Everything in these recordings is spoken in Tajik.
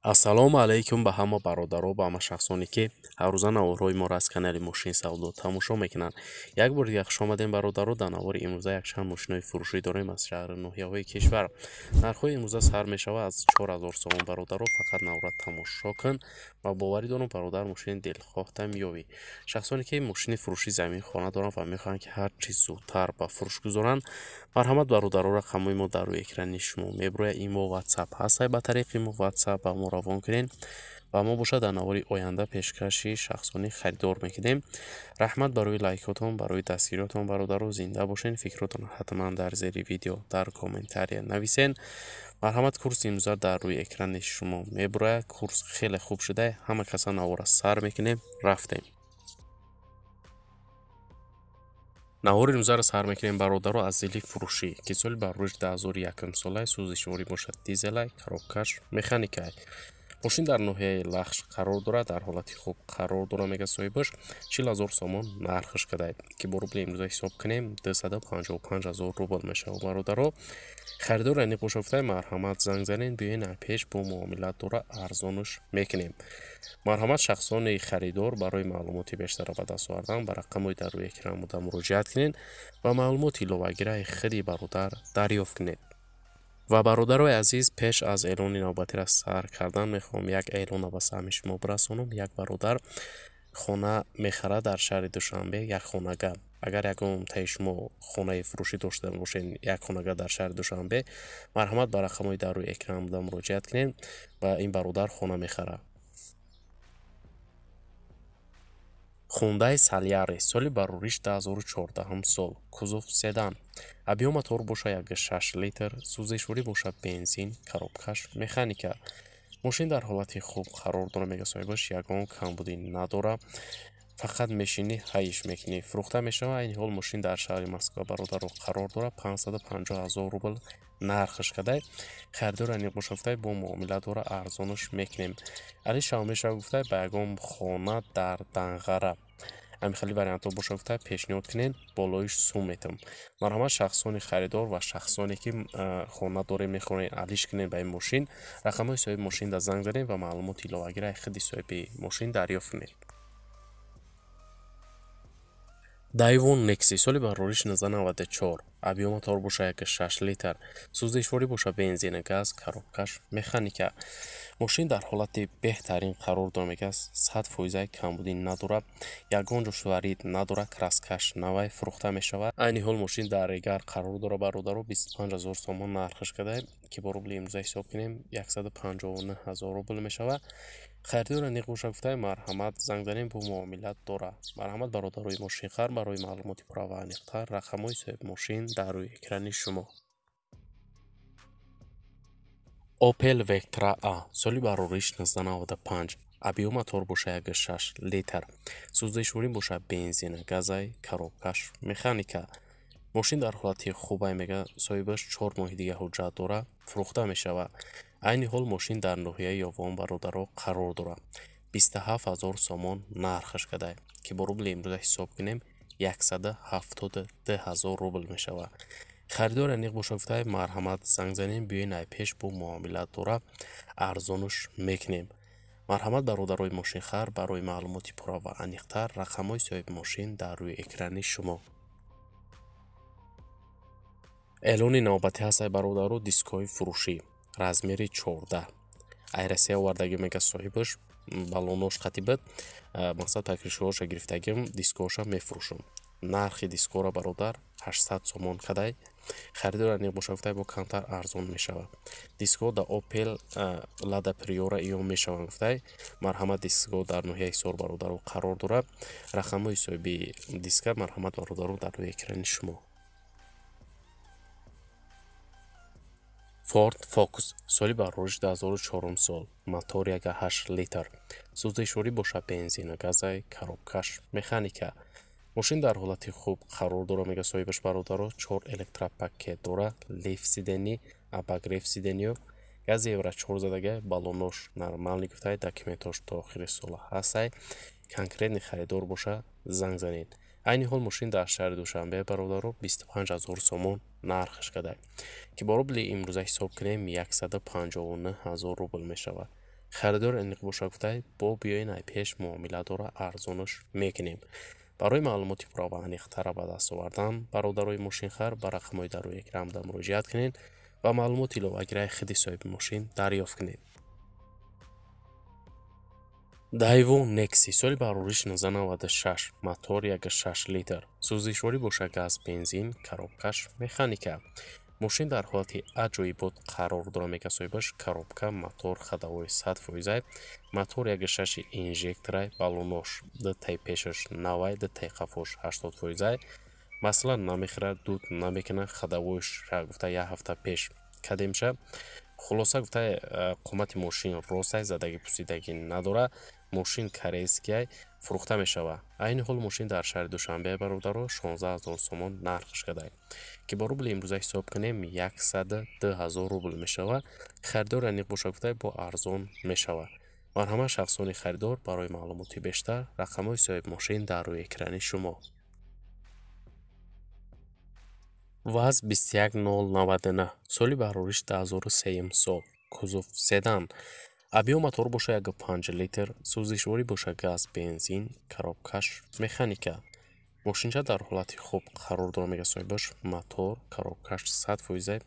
Ассалому алайкум ба ҳама бародаро, ба ҳама шахсоне ки ҳаррӯза наворҳои моро аз канали Мошин Савдо тамошо мекунанд. Як бор дигар хуш омадем бародаро. Дар навори имрӯза якчанд мошинои фурӯшӣ дорем аз шаҳри ноҳияҳои кишвар. Нархҳои имрӯза сар мешавад аз 4000 сомон. Бародаро фақат навора тамошо кун ва боварӣ дорам бародар мошини дилхоҳта меёбӣ. Шахсоне ки мошини фурӯшии замин хона доранд ва мехоҳанд ки ҳар чӣ зудтар ба фурӯш гузоранд, марҳамат бародаро, рақамҳои мо дар рӯи экрани шумо мебурояд. Имо WhatsApp ҳастай. Ба тариқи имо WhatsApp ба мо равон кунед ва мо бошад дар навори оянда пешкаши шахсони харидор мекунем. раҳмат барои лайкотон, барои дастгириётон бародаро. Зинда бошед. Фикротон ҳатман дар зери видео дар комментария нависен. марҳамат, курси имрӯза дар рӯи экрани шумо мебурояд. курс хеле хуб шуда, ҳама каса навора сар мекунем. рафтем. навори имрӯзаро сар мекунем бародаро аз зили фурӯшӣ ки соли бар рӯзи 2001 солаи сӯзишворӣ бошад. дизелай, коробкаш, механикай. мошин дар ноҳияи Лахш қарор дорад, дар ҳолати хуб қарор дорад. мега соҳибаш 40000 сомон нархаш кадаyd ки бо рубли имрӯза ҳисоб кунем 255000 рубл мешавад. бародаро, харидор ани бошафтай марҳамат занг занед, биёен пеш бо муомилат дора арзонаш мекунем. марҳамат, шахсони харидор барои маълумоти бештара ба даст овардан ба рақамҳои дар рӯи экран буда муроҷиат кунед ва маълумоти иловагираи худи бародар дарёфт кунед. ва бародарои азиз, пеш аз эълони навбатиро сар кардан мехоҳам як эълона ба саҳми шумо бирасонам. як бародар хона мехарад дар шаҳри Душанбе, як хонага. агар ягон таи шумо хонаи фурӯшӣ дошта бошед, як хонага дар шаҳри Душанбе, марҳамат ба рақамҳои дар рӯи экран буда муроҷиат кунед ва ин бародар хона мехарад. хундай Салиари соли барориш 2014 сол, кузов седан. объем мотор боша 1.6 литр, сӯзишворӣ боша бензин, коробкаш, механика. мошин дар ҳолати хуб қарор дорад. мега соҳибаш ягон камбудӣ надорад. фақат мешинӣ ҳаиш мекунӣ. фурӯхта мешавад. айни ҳол мошин дар шаҳри Москва бародаро қарор дорад. 550000 рубл нархаш кадай. харидор ани бошафтай бо муомила дора арзонаш мекунем. али шавмеша гуфтай ба ягон хона дар Данғара амихали вариантҳо бошафтай пешниҳод кунед, болоиш сум метам. марҳамат, шахсони харидор ва шахсоне ки хона доре мехонед алиш кунед ба ин мошин, рақамҳои соҳиби мошин да занг занед ва маълумоти иловагираи худи соҳиби мошин дарёфт кунед. Daiwon Nexi соли барориш 1994, объем мотор боша 1.6 литр, сӯзишворӣ боша бензин, газ, коробкаш, механика. мошин дар ҳолати беҳтарин қарор дорад. мега 100% камбудӣ надорад, ягон ҷошуварид надорад, краскаш навай, фурӯхта мешавад. айни ҳол мошин дар Ригар қарор дорад. бародаро 25000 сомон нархаш кадай ки бо рубли имрӯза ҳисоб кунем 159000 рубл мешавад. харидора ниқ боша гуфтай марҳамат занг занем бо муомилат дора. марҳамат бародарои мошинхар, барои маълумоти пурра ва аниқтар рақамҳои соҳиби мошин дар рӯи экрани шумо. Opel Vectra A соли барориш 1995, объем мотор боша 1.6 литр, сӯзишворӣ боша бензин, газай, коробкаш, механика. мошин дар ҳолати хубай. мега соҳибаш 4 моҳи дига ҳуҷҷат дора, фурӯхта мешавад. айни ҳол мошин дар ноҳияи Ёвон бародаро қарор дорад. 27000 сомон нархаш кадай ки бо рубли имрӯза ҳисоб кунем 172000 рубл мешавад. харидор аниқ боша гуфтай марҳамат занг занем, биёен пеш бо муомилат дора арзонаш мекунем. марҳамат бародарои мошинхар, барои маълумоти пурра ва аниқтар рақамҳои соҳиби мошин дар рӯи экрани шумо. эълони навбатӣ ҳастай бародаро. дискҳои фурӯшӣ размери 14 айрасия овардагӣ. мега соҳибаш балонош қатибад мақсад такришҳоша гирифтагим дискҳоша мефурӯшам. нархи дискҳора бародар 800 сомон кадай. харидор ани бошафтай бо камтар арзон мешавад. дискҳо да Opel Lada Priora иён мешаванд гуфтай. марҳамат, дискҳо дар ноҳияи Ҳисор бародаро қарор дорад. рақамҳои соҳиби диска марҳамат бародаро дар рӯи экрани шумо. Ford Focus соли барориш 2004 сол, мотор 1.8 литр, сӯзишворӣ боша бензин, газай, коробкаш, механика. мошин дар ҳолати хуб қарор дорад. мега соҳибаш бародаро 4 электропакет дора, лиф сидени, абагреф сидениё, гази евро 4 задага, балонош нормални гуфтай, документош то охири сола ҳастай. конкретни харидор боша занг занед. айни ҳол мошин дар шаҳри Душанбе бародаро 25000 сомон нархаш кадай ки бо рубли имрӯза ҳисоб кунем 159000 рубл мешавад. خریدار انیق боша гуфтае бо биёин ай пеш муомиладора арзонаш мекунем. барои маълумоти пурра ва аниқтара ба даст овардан бародарои мошинхар ба рақамҳои дар рӯи экранда муроҷиат кунед ва маълумоти иловагираи худи соҳиби мошин дарёфт кунед. Daewoo Nexi соли барориш 1996 мотор 1.6 литр сӯзишворӣ боша газ бензин коробкаш механика мошин дар ҳолати аҷоибот қарор дора мекасоибаш коробка мотор хадавои 100%, мотор 1.6 инжекторай балонош дтай пешаш 90 дтай қафош 80%, масалан намехӯрад дуд намекунад хадавоиш гуфта як ҳафта пеш кадемша хулоса гуфта қомати мошин ростай задаги пусидаги надора мошин корейскияй фурӯхта мешава. айни ҳол мошин дар шаҳри душанбе бародаро 16 000 сомон нархш кадай ки бо рубли имрӯза ҳисоб кунем 102 000 рубл мешава. харидор аниқ боша гуфта бо арзон мешава. марҳамат шахсони харидор барои маълумоти бештар рақамҳои соҳиби мошин дар рӯи экрани шумо. ВАЗ 21099 соли барориш 2003 сол кузов седан объем мотор боша 1.5 литр сӯзишворӣ боша газ бензин коробкаш механика мошинча дар ҳолати хуб қарор дора мегасоибаш мотор коробкаш 100%,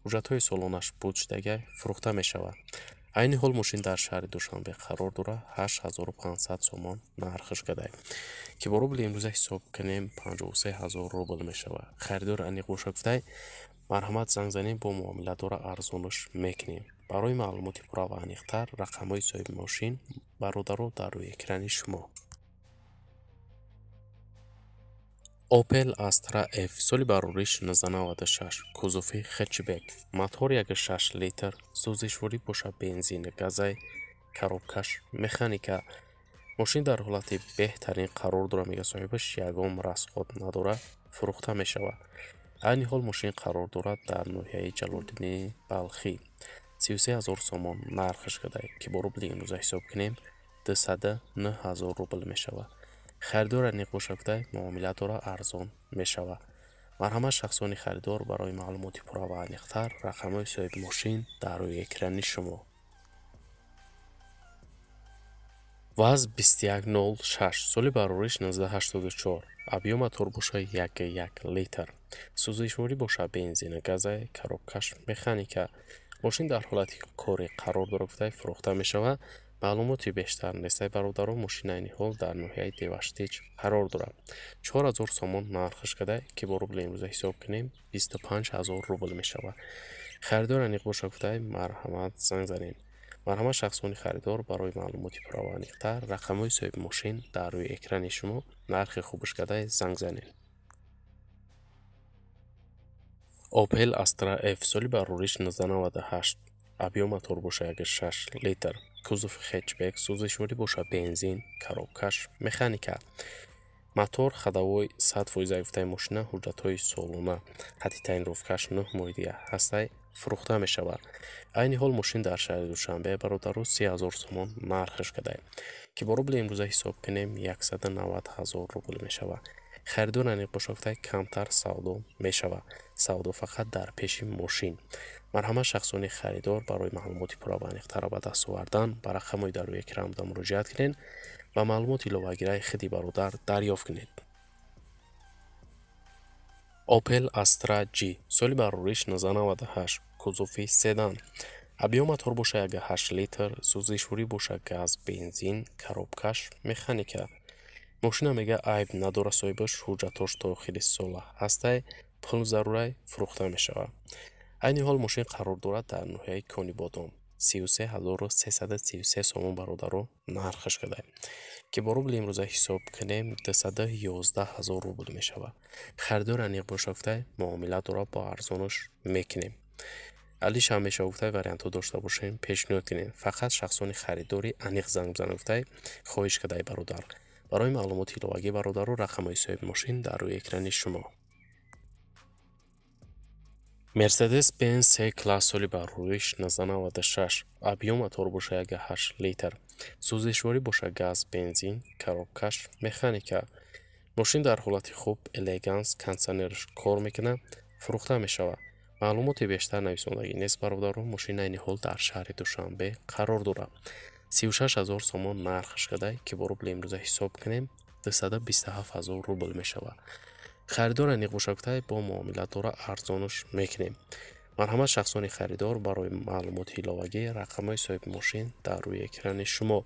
ҳуҷҷатҳои солонаш буд шудагай фурӯхта мешава. айни ҳол мошин дар шаҳри душанбе қарор дора 8500 сомон нархш кадай ки бо рубли имрӯза ҳисоб кунем 53 000 рубл мешава. харидор аниқ боша гуфтай марҳамат занг занем бо муомиладора арзонаш мекунем. барои маълумоти пурра ва аниқтар рақамҳои соҳиби мошин бародаро дар рӯи экрани шумо. Opel Astra F соли барориш 1996 кузофи хэтчбек мотор 1.6 литр сӯзишворӣ боша бензин газай коробкаш механика мошин дар ҳолати беҳтарин қарор дора мегасоибаш ягон расход надора фурӯхта мешава. айни ҳол мошин қарор дорад дар ноҳияи ҷалолиддини балхӣ 33 000 сомон нархш кадай ки бо рубли имрӯза ҳисоб кунем 209 000 рубл мешава. харидор аниқ боша гуфтай муомиладора арзон мешава. марҳамат шахсони харидор барои маълумоти пурра ва аниқтар рақамҳои соҳиби мошин дар рӯи экрани шумо. ВАЗ 2106 соли барориш 1984 объем мотор боша 1.1 литр сӯзишворӣ боша бензин газай коробкаш механика мошин дар ҳолати кори қарор дора гуфтай фурӯхта мешава. маълумоти бештар нестай бародаро мошин айни ҳол дар ноҳияи деваштич қарор дорад 4000 сомон нархш кадай ки бо рубли имрӯза ҳисоб кунем 25 000 рубл мешава. харидор аниқ боша гуфтай марҳамат занг занем. марҳамат шахсони харидор барои маълумоти пурра ва аниқтар рақамҳои соҳиби мошин дар рӯи экрани шумо нархи хубаш кадай занг занем. Opel Astra F соли барориш 1998 объем мотор боша 1.6 литр кузофи хэтчбек сӯзишворӣ боша бензин коробкаш механика мотор хадавои 100% гуфтаи мошина ҳуҷҷатҳои солона ҳадди таъинровкаш 9 моҳи ҳастай фурӯхта мешава. айни ҳол мошин дар шаҳри душанбе бародаро 30 000 сомон нархш кадай ки бо рубли имрӯза ҳисоб кунем 190 000 рубл мешава. харидор аниқ боша гуфтай камтар савдо мешава. савдо фақат дар пеши мошин. марҳамат шахсони харидор барои маълумоти пурра ва аниқтара ба даст овардан ба рақамҳои дар рӯи экранда муроҷиат кунед ва маълумоти иловагираи худи бародар дарёфт кунед. Opel Astra G соли барориш 1998 кузофи седан объем мотор боша 1.8 литр сӯзишворӣ боша газ бензин коробкаш механика мошина мега айб надора соҳибаш ҳуҷҷатош то охири сола ҳастай пул зарурай фурӯхта мешава. айни ҳол мошин қарор дорад дар ноҳияи кони бодом 33333 сомон бародаро нархш кадай ки бо рубли имрӯза ҳисоб кунем 211 000 рубл мешава. харидор аниқ боша гуфтай муомила дора бо арзонаш мекунем. алиш ҳамеша гуфтай вариантҳо дошта бошем пешниҳод кунем. фақат шахсони харидори аниқ занг бизанед гуфтай хоҳиш кадай бародар. барои маълумоти иловагӣ бародаро рақамҳои соҳиби мошин дар рӯи экрани шумо. Mercedes-Benz C-класс соли барориш 1996 объем мотор боша 1.8 литр сӯзишворӣ боша газ бензин коробкаш механика мошин дар ҳолати хуб элеганс кондитсионерш кор мекунад фурӯхта мешава. маълумоти бештар нависондагӣ нест бародаро, мошини айни ҳол дар шаҳри Душанбе қарор дорад. 36 000 сомон нархаш кадай ки бо рубли имрӯза ҳисоб кунем 227 000 рубл мешавад. харидор айни бошактай бо муомилатдора арзонаш мекунем. марҳамат, шахсони харидор, барои маълумоти иловагӣ рақамҳои соҳиби мошин дар рӯи экрани шумо.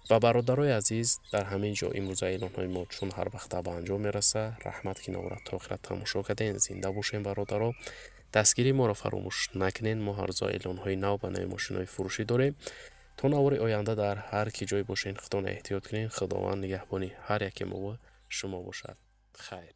ба бародарои азиз, дар ҳамин ҷо имрӯза эълонҳои мо чун ҳар вақта ба анҷом мераса. раҳмат ки навора то охира тамошо кардем. зинда бошем бародаро. дастгирии моро фаромӯш накунед. мо ҳар рӯза эълонҳои нав ба нави мошинҳои фурӯшӣ дорем. то навори оянда дар ҳар ки ҷой бошен худтон эҳтиёт кунед. худованд нигаҳбони ҳар яке мо ва шумо бошад. хайр.